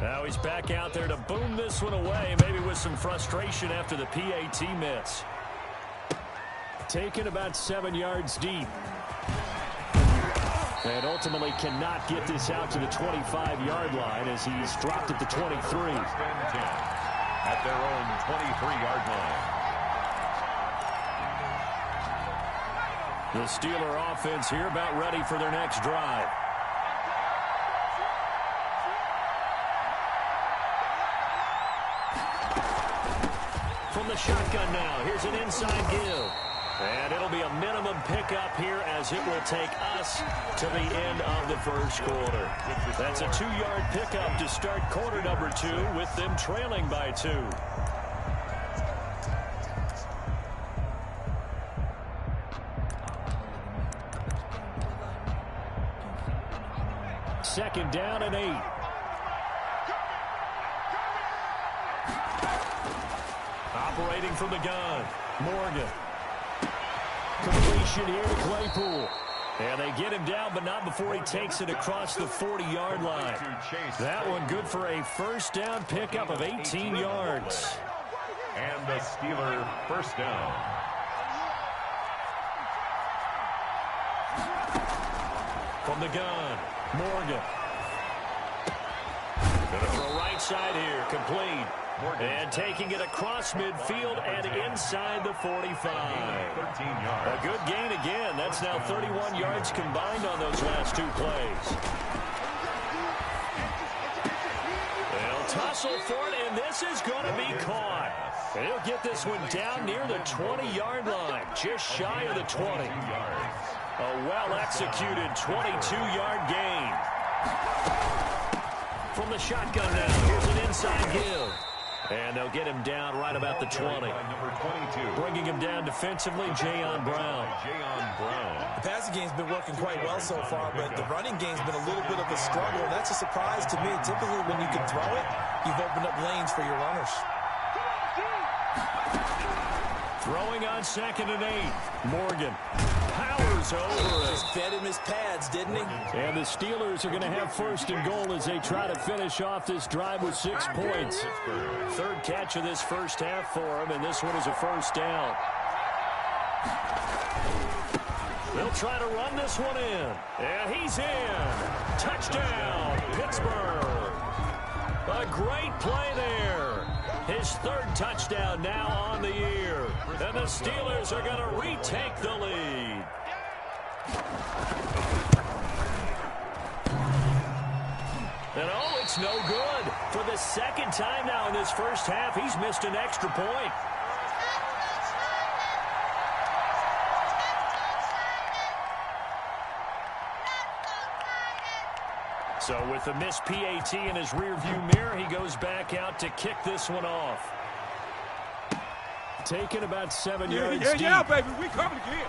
Now he's back out there to boom this one away, maybe with some frustration after the PAT miss. Taken about 7 yards deep. And ultimately cannot get this out to the 25-yard line as he's dropped at the 23. At their own 23-yard line. The Steeler offense here about ready for their next drive. From the shotgun now, here's an inside give. And it'll be a minimum pickup here as it will take us to the end of the first quarter. That's a 2-yard pickup to start quarter number 2 with them trailing by 2. Second down and 8. Operating from the gun, Morgan. Completion here to Claypool. And they get him down, but not before he takes it across the 40-yard line. That one good for a first down pickup of 18 yards. And the Steeler first down. From the gun, Morgan. Gonna throw right side here, complete. And taking it across midfield and inside the 45. 13 yards. A good gain again. That's now 31 yards combined on those last 2 plays. They'll tussle for it, and this is going to be caught. He'll get this one down near the 20-yard line, just shy of the 20. A well-executed 22-yard gain. From the shotgun now, here's an inside give. And they'll get him down right about the 20. Bringing him down defensively, Jayon Brown. The passing game's been working quite well so far, but the running game's been a little bit of a struggle. That's a surprise to me. Typically, when you can throw it, you've opened up lanes for your runners. Throwing on 2nd and 8. Morgan powers over it. Just fed him his pads, didn't he? And the Steelers are going to have 1st and goal as they try to finish off this drive with 6 points. 3rd catch of this first half for him, and this one is a first down. They'll try to run this one in. Yeah, he's in. Touchdown, Pittsburgh. A great play there. His 3rd touchdown now on the year. And the Steelers are going to retake the lead. And oh, it's no good. For the 2nd time now in this first half, he's missed an extra point. So with the missed PAT in his rearview mirror, he goes back out to kick this one off. Taken about 7 yards deep. Yeah, baby, we coming again.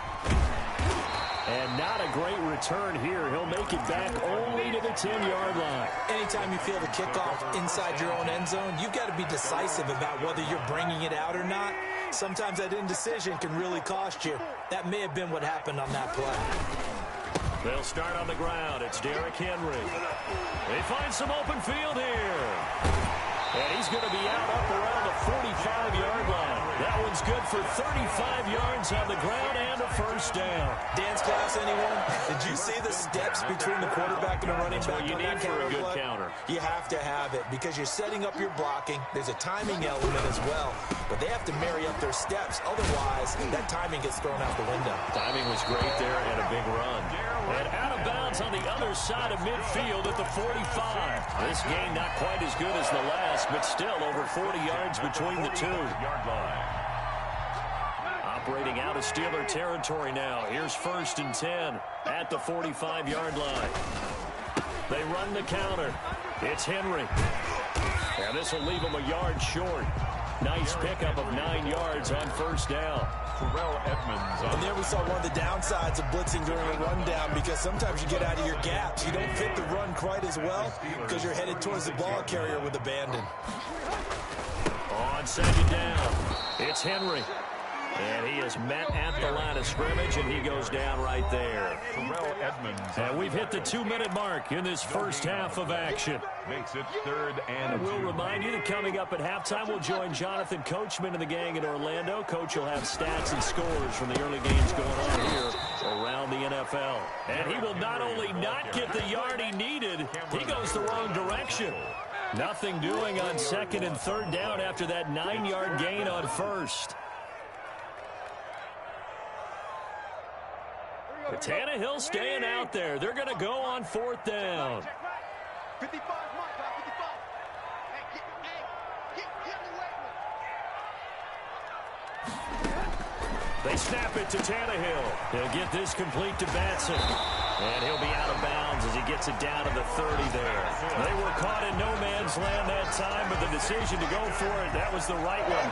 And not a great return here. He'll make it back only to the 10-yard line. Anytime you feel the kickoff inside your own end zone, you've got to be decisive about whether you're bringing it out or not. Sometimes that indecision can really cost you. That may have been what happened on that play. They'll start on the ground. It's Derrick Henry. They find some open field here. And he's going to be out up around the 45-yard line. That one's good for 35 yards on the ground and a first down. Dance class, anyone? Did you see the steps between the quarterback and the running back? What you need for a good counter. You have to have it because you're setting up your blocking. There's a timing element as well. But they have to marry up their steps. Otherwise, that timing gets thrown out the window. Timing was great there and a big run. And out of bounds on the other side of midfield at the 45. This game not quite as good as the last, but still over 40 yards between the two. Operating out of Steeler territory now. Here's 1st and 10 at the 45-yard line. They run the counter. It's Henry. And this will leave him a yard short. Nice pickup of 9 yards on first down. And there we saw one of the downsides of blitzing during a rundown because sometimes you get out of your gaps. You don't fit the run quite as well because you're headed towards the ball carrier with abandon. On 2nd down, it's Henry. And he is met at the line of scrimmage, and he goes down right there. And we've hit the 2-minute mark in this first half of action. Makes it 3rd and We'll 2. remind you that coming up at halftime, we'll join Jonathan Coachman and the gang in Orlando. Coach will have stats and scores from the early games going on here around the NFL. And he will not only not get the yard he needed, he goes the wrong direction. Nothing doing on 2nd and 3rd down after that 9-yard gain on 1st. Tannehill staying out there. They're going to go on 4th down. 55, Mark, 55. Hey, get in the way. They snap it to Tannehill. He'll get this complete to Batson. And he'll be out of bounds as he gets it down to the 30 there. They were caught in no man's land that time, but the decision to go for it, that was the right one.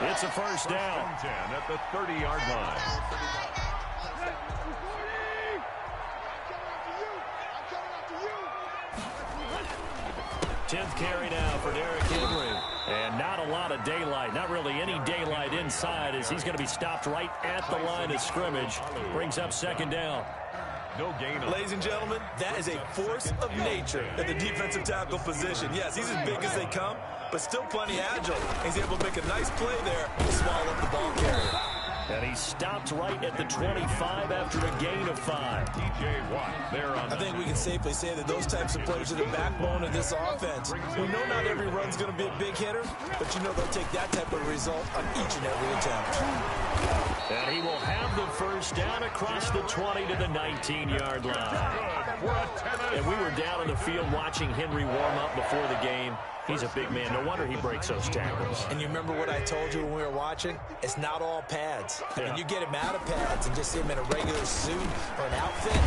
It's a first down. 10 at the 30-yard line. 10th carry now for Derrick Henry. And not a lot of daylight, not really any daylight inside, as he's going to be stopped right at the line of scrimmage. Brings up 2nd down. No gain. Ladies and gentlemen, that is a force of nature at the defensive tackle position. Yes, he's as big as they come, but still plenty agile. He's able to make a nice play there to swallow up the ball carrier. And he stopped right at the 25 after a gain of 5. TJ Watt there on. I think we can safely say that those types of players are the backbone of this offense. We know not every run's going to be a big hitter, but you know they'll take that type of result on each and every attempt. And he will have the first down across the 20 to the 19-yard line. And we were down on the field watching Henry warm up before the game. He's a big man. No wonder he breaks those tackles. And you remember what I told you when we were watching? It's not all pads. I mean, you get him out of pads and just see him in a regular suit or an outfit.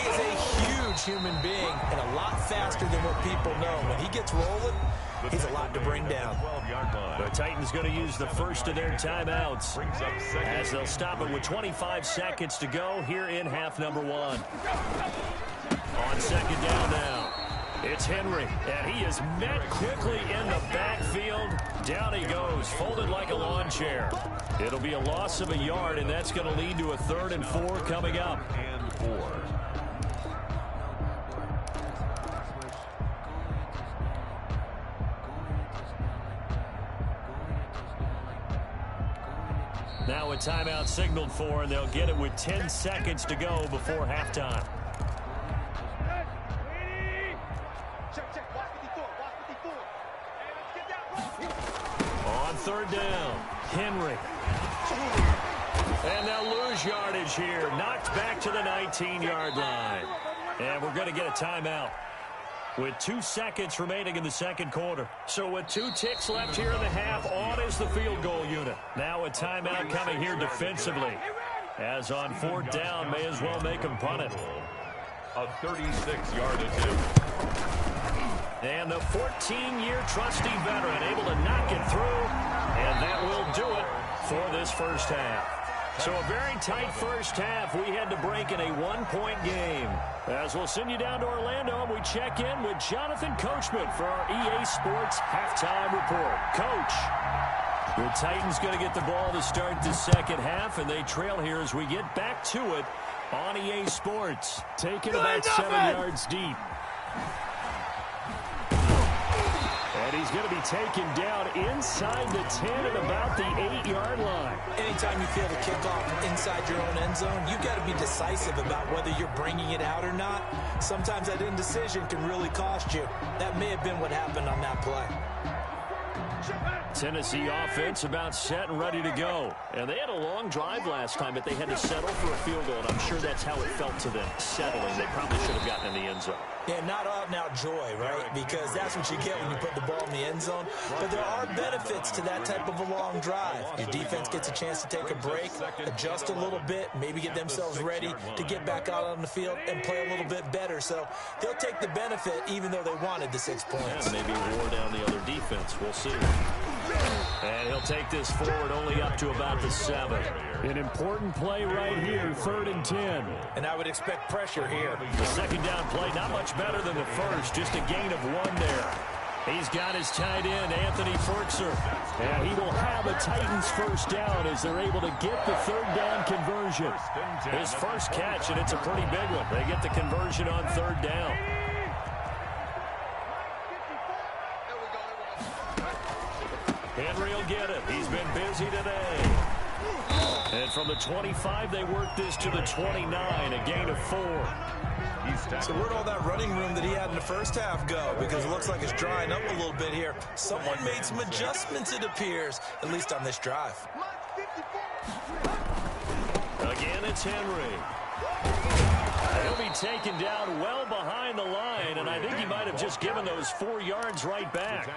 He is a huge human being and a lot faster than what people know. When he gets rolling, he's a lot to bring down. The Titans going to use the first of their timeouts as they'll stop it with 25 seconds to go here in half number 1. On 2nd down now. It's Henry, and he is met quickly in the backfield. Down he goes, folded like a lawn chair. It'll be a loss of a yard, and that's going to lead to a 3rd and 4 coming up. And 4. Now a timeout signaled for, and they'll get it with 10 seconds to go before halftime. On 3rd down, Henry. And they'll lose yardage here. Knocked back to the 19-yard line. And we're going to get a timeout with 2 seconds remaining in the 2nd quarter. So with 2 ticks left here in the half, on is the field goal unit. Now a timeout coming here defensively. As on 4th down, may as well make them punt it. A 36-yard attempt. And the 14-year trusty veteran able to knock it through. And that will do it for this first half. So a very tight first half. We had to break in a 1-point game. As we'll send you down to Orlando, and we check in with Jonathan Coachman for our EA Sports Halftime Report. Coach, the Titans going to get the ball to start the second half, and they trail here as we get back to it on EA Sports. Taking about 7 yards deep. And he's going to be taken down inside the 10 at about the 8-yard line. Anytime you feel the kickoff inside your own end zone, you've got to be decisive about whether you're bringing it out or not. Sometimes that indecision can really cost you. That may have been what happened on that play. Tennessee offense about set and ready to go. And they had a long drive last time, but they had to settle for a field goal, and I'm sure that's how it felt to them, settling. They probably should have gotten in the end zone. Yeah, not out-and-out joy, right? Because that's what you get when you put the ball in the end zone. But there are benefits to that type of a long drive. Your defense gets a chance to take a break, adjust a little bit, maybe get themselves ready to get back out on the field and play a little bit better. So they'll take the benefit even though they wanted the 6 points. Yeah, maybe wore down the other defense. We'll see. And he'll take this forward only up to about the 7. An important play right here, 3rd and 10. And I would expect pressure here. The second down play, not much better than the first, just a gain of 1 there. He's got his tight end, Anthony Ferkser. And he will have a Titans first down as they're able to get the third down conversion. His first catch, and it's a pretty big one. They get the conversion on third down. Henry will get it. He's been busy today. And from the 25, they work this to the 29, a gain of 4. So where'd all that running room that he had in the first half go? Because it looks like it's drying up a little bit here. Someone made some adjustments, it appears, at least on this drive. Again, it's Henry. He'll be taken down well behind the line, and I think he might have just given those 4 yards right back.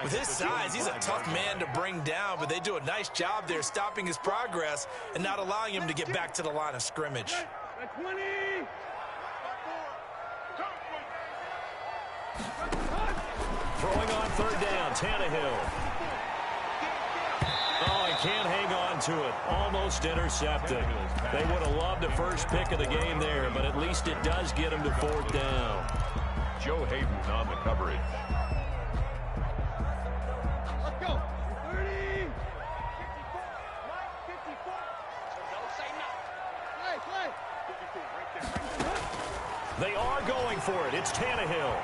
With his size, he's a tough man to bring down, but they do a nice job there stopping his progress and not allowing him to get back to the line of scrimmage. Throwing on third down, Tannehill. Oh, he can't hang on to it. Almost intercepted. They would have loved the first pick of the game there, but at least it does get him to fourth down. Joe Hayden on the coverage. Let's go. 30. 54. Don't say no. Play. 54, right there. They are going for it. It's Tannehill.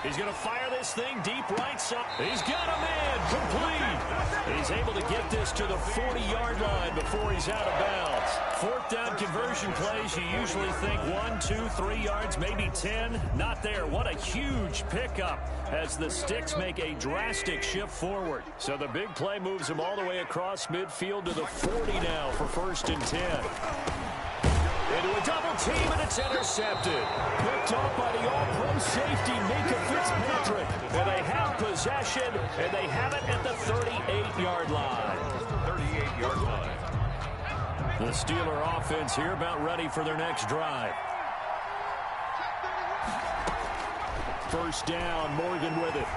He's going to fire this thing deep right side. He's got a man complete. He's able to get this to the 40-yard line before he's out of bounds. Fourth down conversion plays, you usually think 1, 2, 3 yards, maybe 10. Not there. What a huge pickup as the Sticks make a drastic shift forward. So the big play moves him all the way across midfield to the 40 now for 1st and 10. Into a double team, and it's intercepted. Picked off by the all-pro safety, Mika Fitzpatrick. And they have possession, and they have it at the 38-yard line. 38-yard line. The Steeler offense here about ready for their next drive. First down, Morgan with it.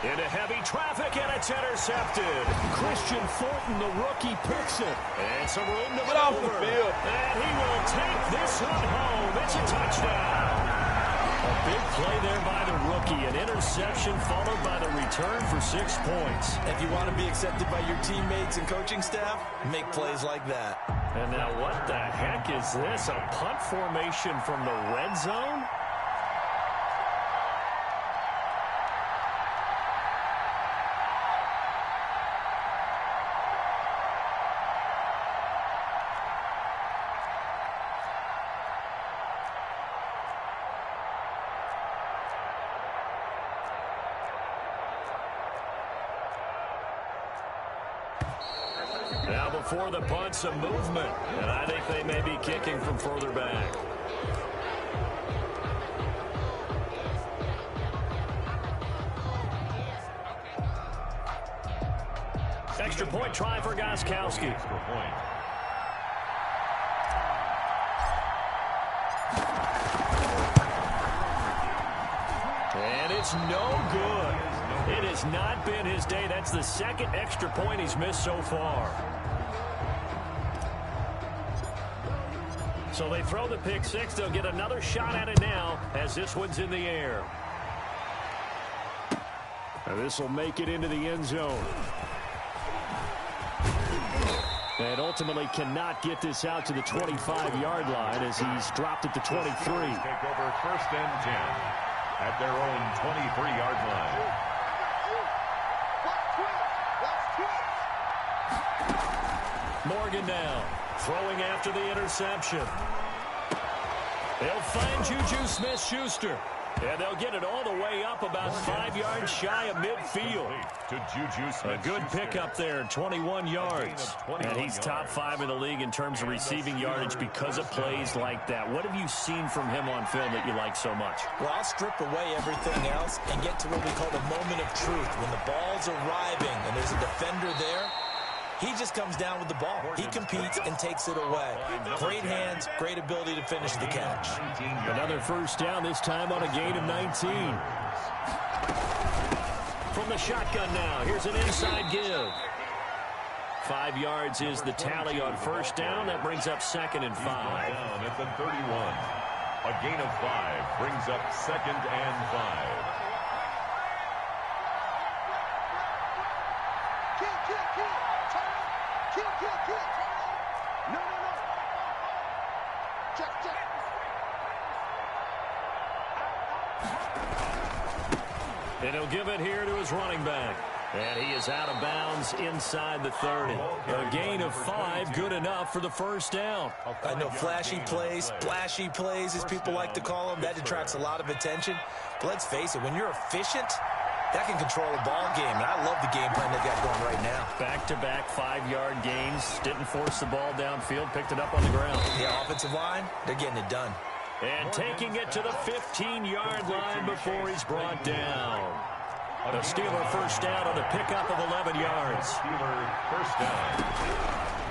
Into heavy traffic, and it's intercepted. Christian Fulton, the rookie, picks it. And some room to maneuver. Off the field. And he will take this one home. It's a touchdown. A big play there by the rookie. An interception followed by the return for 6 points. If you want to be accepted by your teammates and coaching staff, make plays like that. And now what the heck is this? A punt formation from the red zone? Now before the punt, some movement. And I think they may be kicking from further back. Extra point try for Gostkowski. Extra point. And it's no good. It has not been his day. That's the second extra point he's missed so far. So they throw the pick six. They'll get another shot at it now as this one's in the air. And this will make it into the end zone. And ultimately cannot get this out to the 25-yard line as he's dropped at the 23. Take over 1st and 10 at their own 23-yard line. Morgan now, throwing after the interception. They'll find Juju Smith-Schuster. And they'll get it all the way up about 5 yards shy of midfield. To Juju Smith. A good pickup there, 21 yards. And he's top 5 in the league in terms of receiving yardage because of plays like that. What have you seen from him on film that you like so much? Well, I'll strip away everything else and get to what we call the moment of truth. When the ball's arriving and there's a defender there, he just comes down with the ball. He competes and takes it away. Great hands, great ability to finish the catch. Another first down, this time on a gain of 19. From the shotgun now, here's an inside give. 5 yards is the tally on first down. That brings up 2nd and 5. Down at the 31. A gain of 5 brings up 2nd and 5. No. Check. And he'll give it here to his running back. And he is out of bounds inside the 30. A gain of 5, good enough for the first down. I know flashy plays, splashy plays, as people like to call them, that detracts a lot of attention. But let's face it, when you're efficient, that can control a ball game. And I love the game plan they got going right now. Back-to-back 5-yard gains. Didn't force the ball downfield. Picked it up on the ground. Yeah, offensive line, they're getting it done. And taking it to the 15-yard line before he's brought down. The Steeler first down on the pickup of 11 yards. Steeler first down.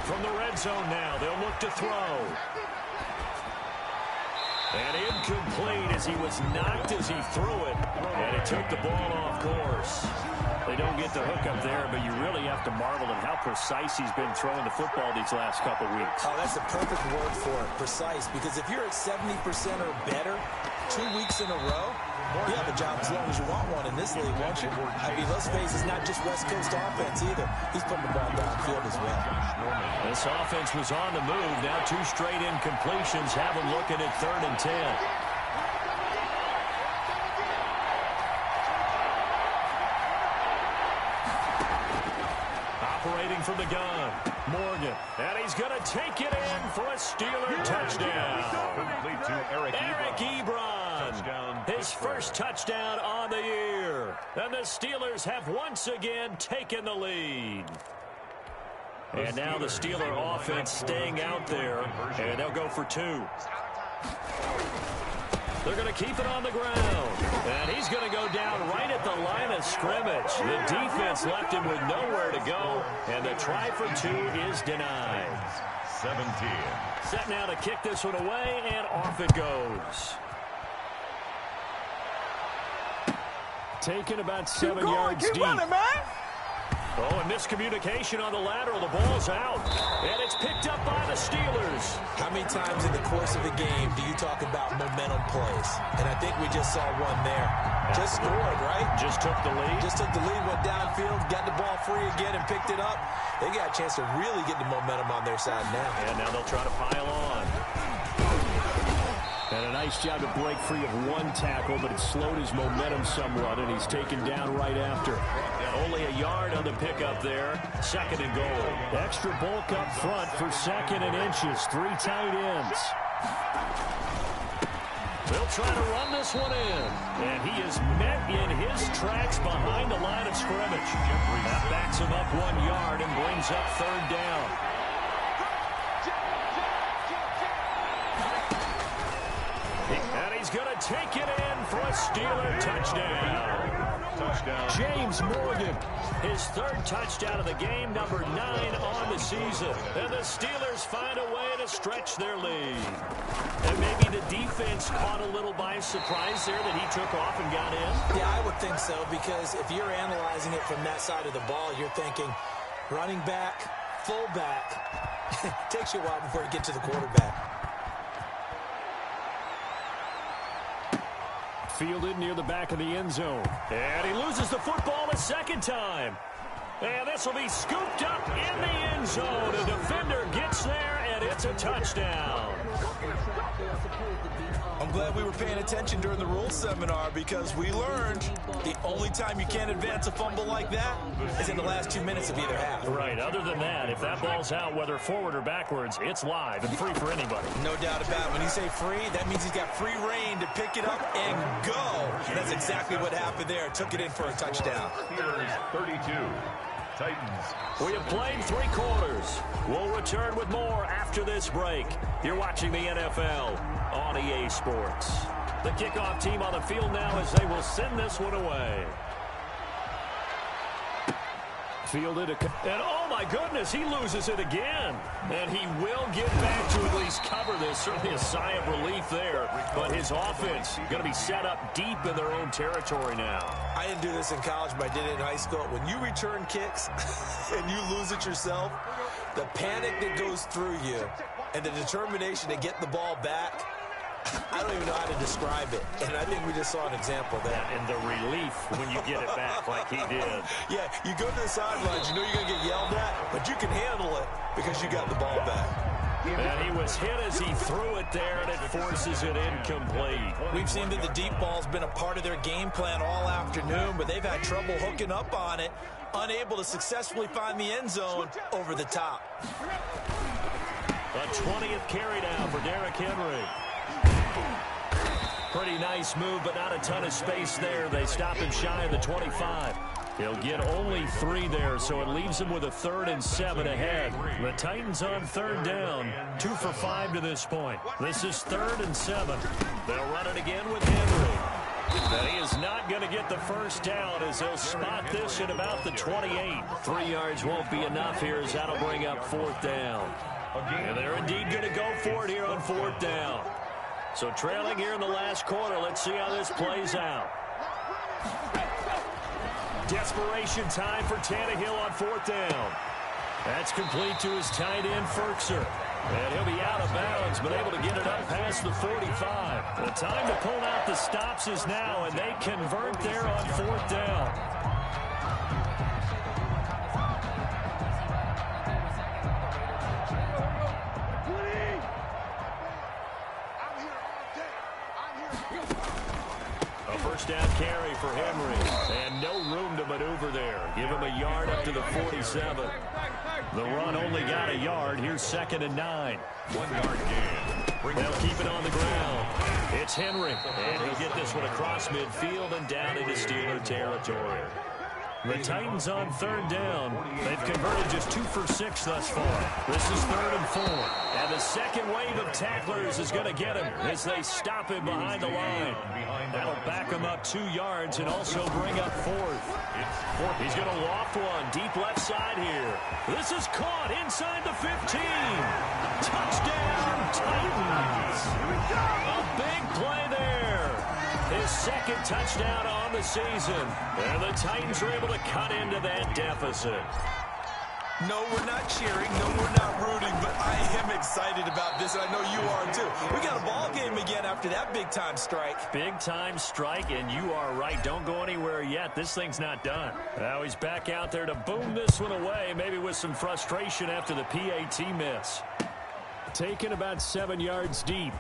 From the red zone now, they'll look to throw. And incomplete as he was knocked as he threw it. And it took the ball off course. They don't get the hook up there, but you really have to marvel at how precise he's been throwing the football these last couple weeks. Oh, that's the perfect word for it, precise. Because if you're at 70% or better 2 weeks in a row, you have a job as long as you want one in this league, won't you? I mean, let's face it, it's not just West Coast offense either. He's putting the ball downfield as well. This offense was on the move. Now 2 straight incompletions have him looking at 3rd and 10. Operating from the gun, Morgan. And he's going to take it in for a Steeler touchdown. Complete to Eric Ebron. His first touchdown on the year. And the Steelers have once again taken the lead. And now the Steeler offense staying out there. And they'll go for 2. They're going to keep it on the ground. And he's going to go down right at the line of scrimmage. The defense left him with nowhere to go. And the try for 2 is denied. 17. Set now to kick this one away, and off it goes. Taken about 7 yards deep. Keep running, man. Oh, and miscommunication on the lateral. The ball's out. And it's picked up by the Steelers. How many times in the course of the game do you talk about momentum plays? And I think we just saw one there. Just scored, right? Just took the lead. Just took the lead, went downfield, got the ball free again and picked it up. They got a chance to really get the momentum on their side now. And now they'll try to pile on. And a nice job to break free of 1 tackle, but it slowed his momentum somewhat, and he's taken down right after. Only a yard on the pickup there. 2nd and goal. Extra bulk up front for 2nd and inches. 3 tight ends. They'll try to run this one in. And he is met in his tracks behind the line of scrimmage. That backs him up 1 yard and brings up 3rd down. And he's going to take it in for a Steeler touchdown. James Morgan, his 3rd touchdown of the game, number 9 on the season. And the Steelers find a way to stretch their lead. And maybe the defense caught a little by surprise there that he took off and got in. Yeah, I would think so, because if you're analyzing it from that side of the ball, you're thinking running back, fullback. It takes you a while before you get to the quarterback. Fielded near the back of the end zone. And he loses the football a 2nd time. And this will be scooped up in the end zone. A defender gets there, and it's a touchdown. I'm glad we were paying attention during the rules seminar, because we learned the only time you can't advance a fumble like that is in the last 2 minutes of either half. Right. Other than that, if that ball's out, whether forward or backwards, it's live and free for anybody. No doubt about it. When you say free, that means he's got free reign to pick it up and go. And that's exactly what happened there. Took it in for a touchdown. Steelers 32. Titans. We have played 3 quarters. We'll return with more after this break. You're watching the NFL on EA Sports. The kickoff team on the field now as they will send this one away. Fielded, and oh my goodness, he loses it again. And he will get back to at least cover this. Certainly a sigh of relief there. But his offense going to be set up deep in their own territory now. I didn't do this in college, but I did it in high school. When you return kicks and you lose it yourself, the panic that goes through you and the determination to get the ball back, I don't even know how to describe it, and I think we just saw an example there. And the relief when you get it back like he did. Yeah, you go to the sidelines, you know you're going to get yelled at, but you can handle it because you got the ball back. And he was hit as he threw it there, and it forces it incomplete. We've seen that the deep ball's been a part of their game plan all afternoon, but they've had trouble hooking up on it, unable to successfully find the end zone over the top. A 20th carry down for Derrick Henry. Pretty nice move, but not a ton of space there. They stop him shy of the 25. He'll get only 3 there, so it leaves him with a 3rd and 7 ahead. The Titans on 3rd down, 2 for 5 to this point. This is 3rd and 7. They'll run it again with Henry. But he is not going to get the first down as they'll spot this at about the 28. 3 yards won't be enough here as that'll bring up 4th down. And they're indeed going to go for it here on 4th down. So trailing here in the last quarter, let's see how this plays out. Desperation time for Tannehill on 4th down. That's complete to his tight end, Ferkser. And he'll be out of bounds, but able to get it up past the 45. The time to pull out the stops is now, and they convert there on 4th down. A first down carry for Henry, and no room to maneuver there. Give him a yard up to the 47. The run only got a yard. Here's 2nd and 9. 1 yard gain. They'll keep it on the ground. It's Henry, and he'll get this one across midfield and down into Steeler territory. The Titans on 3rd down. They've converted just 2 for 6 thus far. This is 3rd and 4. And the second wave of tacklers is going to get him as they stop him behind the line. That'll back him up 2 yards and also bring up 4th. He's going to loft one deep left side here. This is caught inside the 15. Touchdown, Titans. A big play there. His 2nd touchdown on the season. And the Titans are able to cut into that deficit. No, we're not cheering. No, we're not rooting, but I am excited about this, and I know you are too. We got a ball game again after that big-time strike. Big-time strike, and you are right. Don't go anywhere yet. This thing's not done. Now he's back out there to boom this one away, maybe with some frustration after the PAT miss. Taken about 7 yards deep.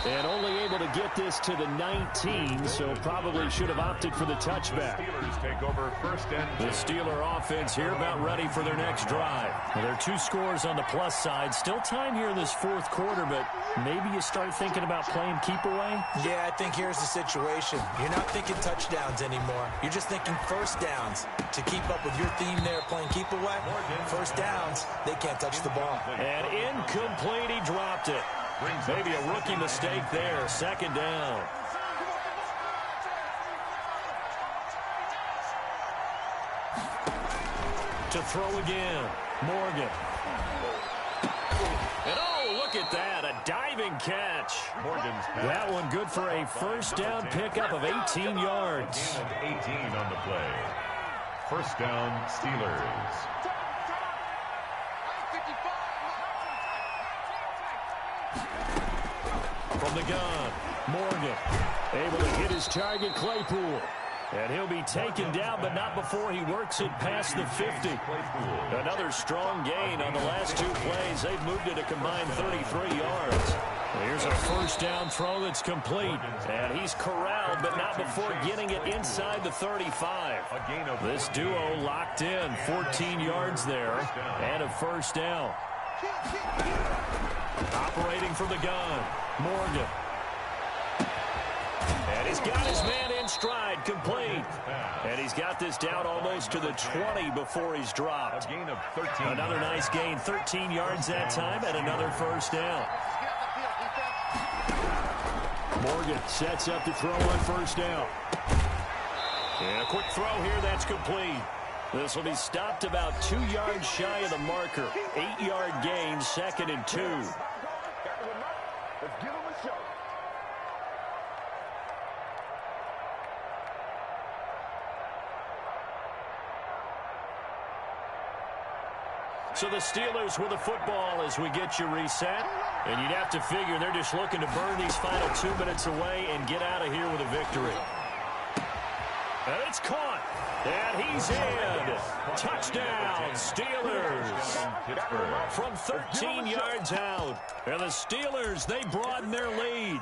And only able to get this to the 19, so probably should have opted for the touchback. Steelers take over 1st and 10. The Steeler offense here about ready for their next drive. Well, there are 2 scores on the plus side. Still time here in this 4th quarter, but maybe you start thinking about playing keep away? Yeah, I think here's the situation. You're not thinking touchdowns anymore. You're just thinking first downs. To keep up with your theme there, playing keep away, first downs, they can't touch the ball. And incomplete, he dropped it. Maybe a rookie mistake there. 2nd down. To throw again. Morgan. And oh, look at that. A diving catch. Morgan's pass. That one good for a first down pickup of 18 yards. Gain of 18 on the play. First down, Steelers. From the gun, Morgan able to hit his target, Claypool. And he'll be taken down, but not before he works it past the 50. Another strong gain on the last 2 plays. They've moved it a combined 33 yards. Here's a first down throw that's complete. And he's corralled, but not before getting it inside the 35. This duo locked in. 14 yards there and a first down. Operating from the gun, Morgan. And he's got his man in stride, complete. And he's got this down almost to the 20 before he's dropped. Another nice gain, 13 yards that time, and another first down. Morgan sets up to throw on first down. And a quick throw here, that's complete. This will be stopped about 2 yards shy of the marker. 8-yard gain, 2nd and 2. Let's give him a show. So the Steelers with the football as we get you reset. And you'd have to figure they're just looking to burn these final 2 minutes away and get out of here with a victory. And it's caught. And he's in. Touchdown, Steelers. From 13 yards out. And the Steelers, they broaden their lead.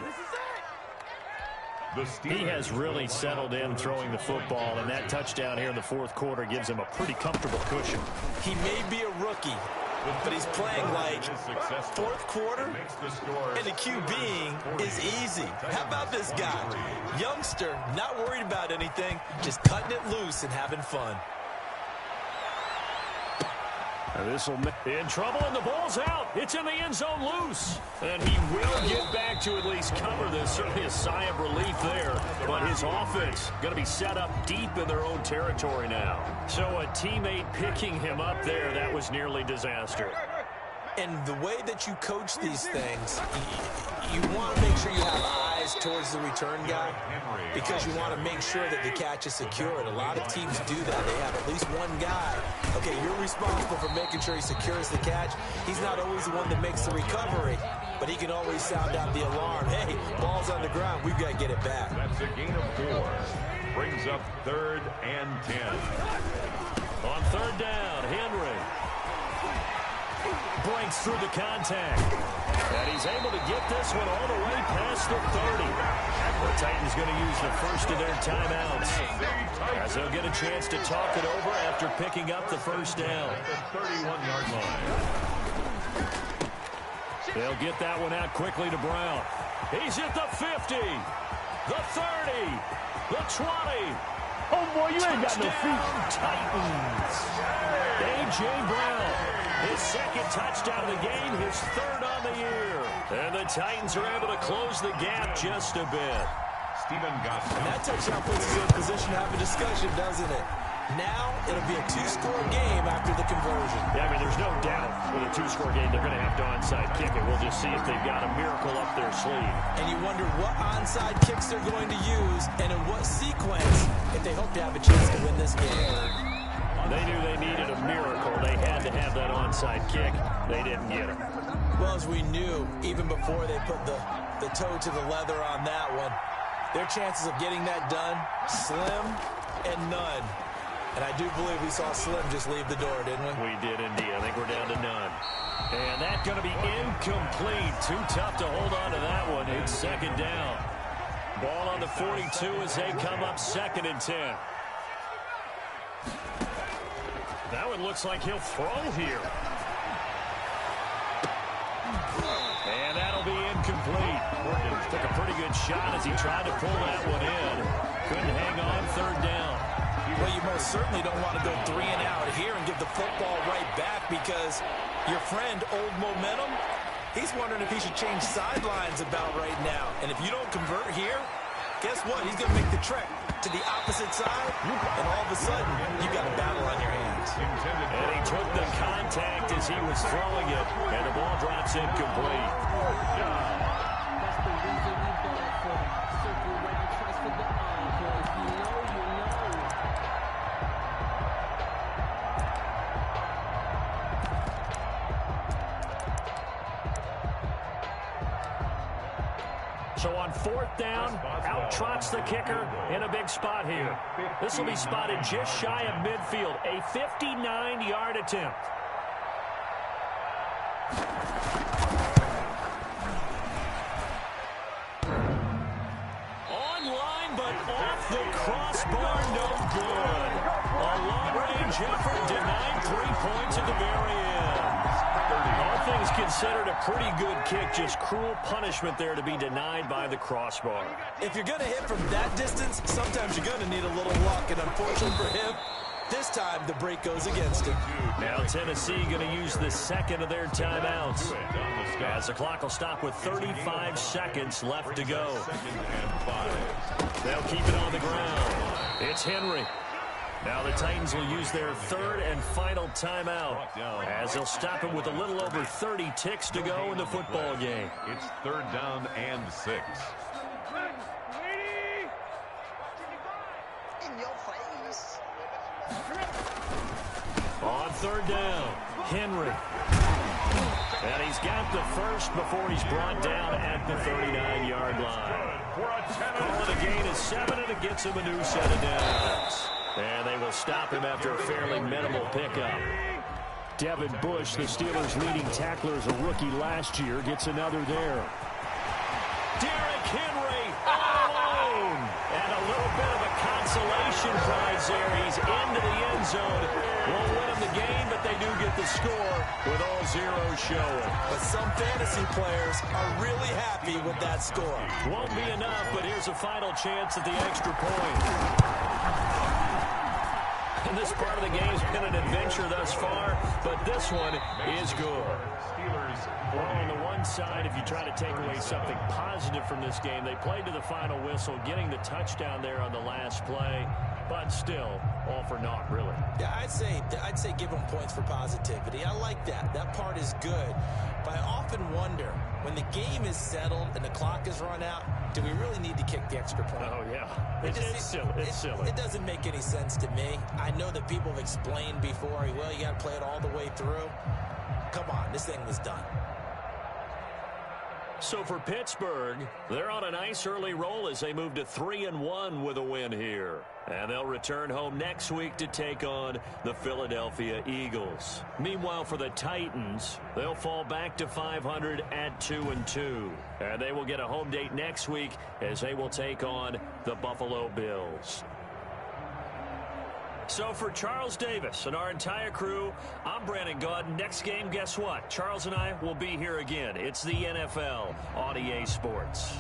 He has really settled in throwing the football, and that touchdown here in the fourth quarter gives him a pretty comfortable cushion. He may be a rookie, but he's playing like fourth quarter, and the QBing is easy. How about this guy? Youngster, not worried about anything, just cutting it loose and having fun. This will in trouble, and the ball's out. It's in the end zone loose. And he will get back to at least cover this. Certainly a sigh of relief there. But his offense going to be set up deep in their own territory now. So a teammate picking him up there, that was nearly disaster. And the way that you coach these things, you want to make sure you have eyes towards the return guy because you want to make sure that the catch is secured. A lot of teams do that. They have at least one guy. Okay, you're responsible for making sure he secures the catch. He's not always the one that makes the recovery, but he can always sound out the alarm. Hey, ball's on the ground. We've got to get it back. That's a gain of 4. Brings up 3rd and 10. On 3rd down, Henry breaks through the contact. And he's able to get this one all the way past the 30. The Titans going to use the first of their timeouts as they'll get a chance to talk it over after picking up the first down. The 31-yard line. They'll get that one out quickly to Brown. He's at the 50, the 30, the 20. Oh, boy, you ain't got no feet. Titans. A.J. Brown. His second touchdown of the game, his 3rd on the year. And the Titans are able to close the gap just a bit. Stephen Gostin. And that touchdown puts us in a position to have a discussion, doesn't it? Now it'll be a 2-score game after the conversion. Yeah, I mean, there's no doubt with a 2-score game they're going to have to onside kick it. We'll just see if they've got a miracle up their sleeve. And you wonder what onside kicks they're going to use and in what sequence if they hope to have a chance to win this game. They knew they needed a miracle. They had to have that onside kick. They didn't get it. Well, as we knew, even before they put the toe to the leather on that one, their chances of getting that done, slim and none. And I do believe we saw Slim just leave the door, didn't we? We did indeed. I think we're down to none. And that's going to be incomplete. Too tough to hold on to that one. It's 2nd down. Ball on the 42 as they come up 2nd and 10. That one looks like he'll throw here. And that'll be incomplete. Morgan took a pretty good shot as he tried to pull that one in. Couldn't hang on 3rd down. Well, you most certainly don't want to go 3 and out here and give the football right back because your friend, Old Momentum, he's wondering if he should change sidelines about right now. And if you don't convert here, guess what? He's going to make the trek to the opposite side, and all of a sudden, you've got a battle on your hands. And he took the contact as he was throwing it, and the ball drops incomplete. That's the reason we bought for circle when you trust the encore. If you know, you know. So on 4th down, out trots the kicker in a big spot here. This will be spotted just shy of midfield, a 59-yard attempt. Online, but off the crossbar, no good. A long-range effort denied 3 points at the very end. All things considered, a pretty good kick, just cruel punishment there to be denied by the crossbar. If you're going to hit from that distance, sometimes you're going to need a little luck, and unfortunately for him, this time the break goes against him. Now Tennessee going to use the 2nd of their timeouts as the clock will stop with 35 seconds left to go. They'll keep it on the ground. It's Henry. Now the Titans will use their 3rd and final timeout as they'll stop it with a little over 30 ticks to go in the football game. It's 3rd down and 6. In your face. On 3rd down, Henry. And he's got the first before he's brought down at the 39-yard line. Call it a gain of 7, and it gets him a new set of downs. And they will stop him after a fairly minimal pickup. Devin Bush, the Steelers' leading tackler as a rookie last year, gets another there. Derrick Henry all alone. And a little bit of a consolation prize there. He's into the end zone. Won't win him the game, but they do get the score with all zeros showing. But some fantasy players are really happy with that score. Won't be enough, but here's a final chance at the extra point. And this part of the game's been an adventure thus far, but this one is good. Well, on the one side, if you try to take away something positive from this game, they played to the final whistle, getting the touchdown there on the last play, but still, all for naught, really. Yeah, I'd say give them points for positivity. I like that. That part is good. But I often wonder, when the game is settled and the clock is run out, do we really need to kick the extra point? Oh, yeah. It's silly. It's silly. It doesn't make any sense to me. I know that people have explained before, well, you got to play it all the way through. Come on, this thing was done. So for Pittsburgh, they're on a nice early roll as they move to 3-1 with a win here. And they'll return home next week to take on the Philadelphia Eagles. Meanwhile, for the Titans, they'll fall back to 500 at 2-2. And they will get a home date next week as they will take on the Buffalo Bills. So for Charles Davis and our entire crew, I'm Brandon Gaudin. Next game, guess what? Charles and I will be here again. It's the NFL on EA Sports.